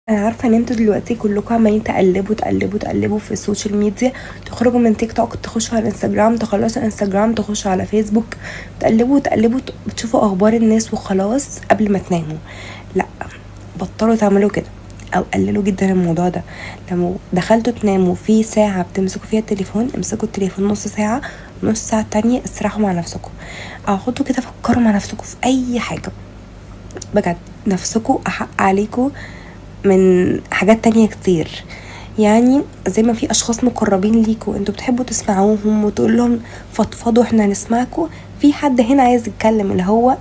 انا عارفه ان انتوا دلوقتي كلكم عمالين تقلبوا في السوشيال ميديا، تخرجوا من تيك توك تخشوا على انستجرام، تخلصوا انستجرام تخشوا على فيسبوك، تقلبوا بتشوفوا اخبار الناس وخلاص قبل ما تناموا. لا، بطلوا تعملوا كده او قللوا جدا الموضوع ده. لما دخلتوا تناموا في ساعه بتمسكوا فيها التليفون، امسكوا التليفون نص ساعه، نص ساعه تانية استراحوا مع نفسكم، اقعدوا كده فكروا مع نفسكم في اي حاجه. بجد نفسكم احق عليكم من حاجات تانية كتير. يعني زي ما في اشخاص مقربين ليكوا انتوا بتحبوا تسمعوهم وتقول لهم فضفضوا احنا هنسمعكوا، في حد هنا عايز يتكلم اللي هو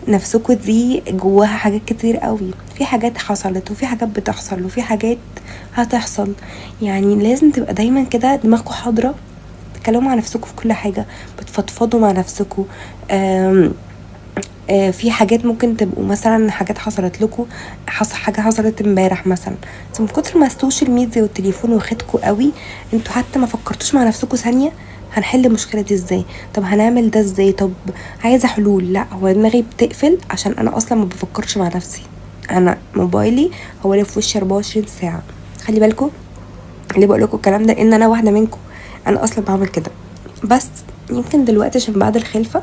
نفسكوا دي جواها حاجات كتير قوي، في حاجات حصلت وفي حاجات بتحصل وفي حاجات هتحصل. يعني لازم تبقى دايما كده دماغكوا حاضرة، تتكلموا مع نفسكوا في كل حاجة، بتفضفضوا مع نفسكوا. في حاجات ممكن تبقوا مثلا حاجات حصلت لكم، حاجه حصلت امبارح مثلا، بس من كتر ما السوشيال ميديا والتليفون واخدكوا قوي انتوا حتى ما فكرتوش مع نفسكوا ثانيه هنحل المشكله دي ازاي، طب هنعمل ده ازاي، طب عايزه حلول. لا، هو دماغي بتقفل عشان انا اصلا ما بفكرش مع نفسي، انا موبايلي هو اللي في وشي 24 ساعه. خلي بالكم اللي بقول لكم الكلام ده ان انا واحده منكم، انا اصلا بعمل كده. بس يمكن دلوقتي عشان بعد الخلفه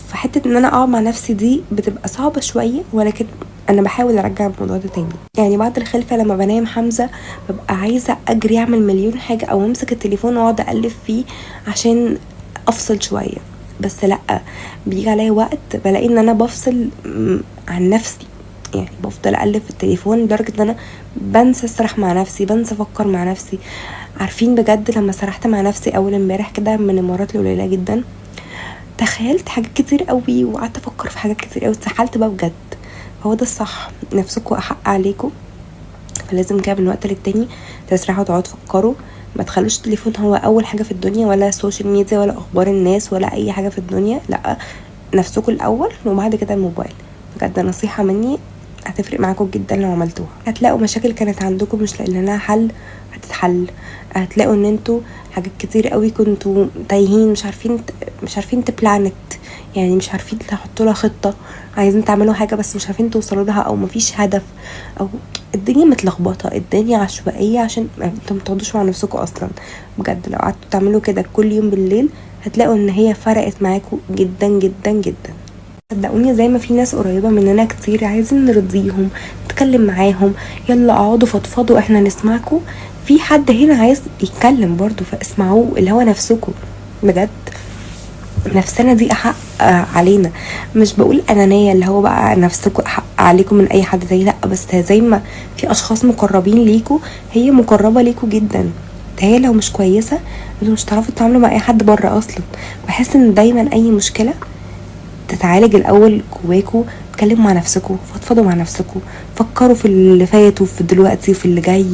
فحته ان انا اقعد مع نفسي دي بتبقى صعبه شويه، ولكن انا بحاول ارجع الموضوع ده تاني. يعني بعد الخلفه لما بنام حمزه ببقى عايزه اجري اعمل مليون حاجه او امسك التليفون واقعد اقلب فيه عشان افصل شويه. بس لا، بيجي عليا وقت بلاقي ان انا بفصل عن نفسي، يعني بفضل اقلب في التليفون لدرجه ان انا بنسى اسرح مع نفسي، بنسى افكر مع نفسي. عارفين بجد لما سرحت مع نفسي اول امبارح كده من المرات القليله جدا، تخيلت حاجات كتير قوي وقعدت افكر في حاجات كتير قوي، اتسحلت بقى بجد. هو ده الصح، نفسكم احق عليكم، فلازم كده من وقت للتاني تسرحوا تقعدوا تفكروا. ما تخلوش التليفون هو اول حاجه في الدنيا، ولا السوشيال ميديا ولا اخبار الناس ولا اي حاجه في الدنيا، لا، نفسكم الاول وبعد كده الموبايل. بجد نصيحه مني هتفرق معاكم جدا لو عملتوها. هتلاقوا مشاكل كانت عندكم مش لاقي لها حل هتتحل. هتلاقوا ان انتوا حاجات كتير قوي كنتوا تايهين، مش عارفين تبلانت، يعني مش عارفين تحطوا لها خطه، عايزين تعملوا حاجه بس مش عارفين توصلوا لها، او مفيش هدف، او الدنيا متلخبطه، الدنيا عشوائيه، عشان انتوا متقعدوش مع نفسكم اصلا. بجد لو قعدتوا تعملوا كده كل يوم بالليل هتلاقوا ان هي فرقت معاكم جدا جدا جدا. صدقوني زي ما في ناس قريبة مننا كتير عايزين نرضيهم، نتكلم معاهم، يلا اقعدوا فضفضوا احنا نسمعكم، في حد هنا عايز يتكلم برضو فاسمعوه اللي هو نفسكم. بجد نفسنا دي احق علينا. مش بقول انانية اللي هو بقى نفسكم احق عليكم من اي حد تاني، لا، بس زي ما في اشخاص مقربين ليكوا هي مقربة ليكوا جدا، هي لو مش كويسة انتوا مش هتعرفوا تتعاملوا مع اي حد بره اصلا. بحس ان دايما اي مشكلة تتعالج الاول جواكوا، اتكلموا مع نفسكوا، فضفضوا مع نفسكوا، فكروا في اللي فات وفي دلوقتي وفي اللي جاي،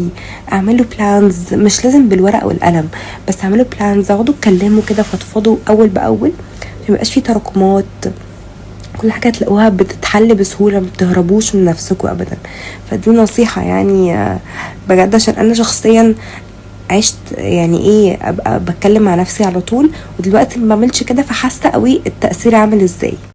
اعملوا بلانز، مش لازم بالورقه والقلم، بس اعملوا بلانز، اقعدوا اتكلموا كده، فضفضوا اول باول، ميبقاش في تراكمات، كل حاجه تلاقوها بتتحل بسهوله، ما بتهربوش من نفسكوا ابدا. فدي نصيحه يعني بجد عشان انا شخصيا عشت يعني ايه ابقى بتكلم مع نفسي على طول، ودلوقتي ما بعملش كده، فحاسه قوي التاثير عامل ازاي.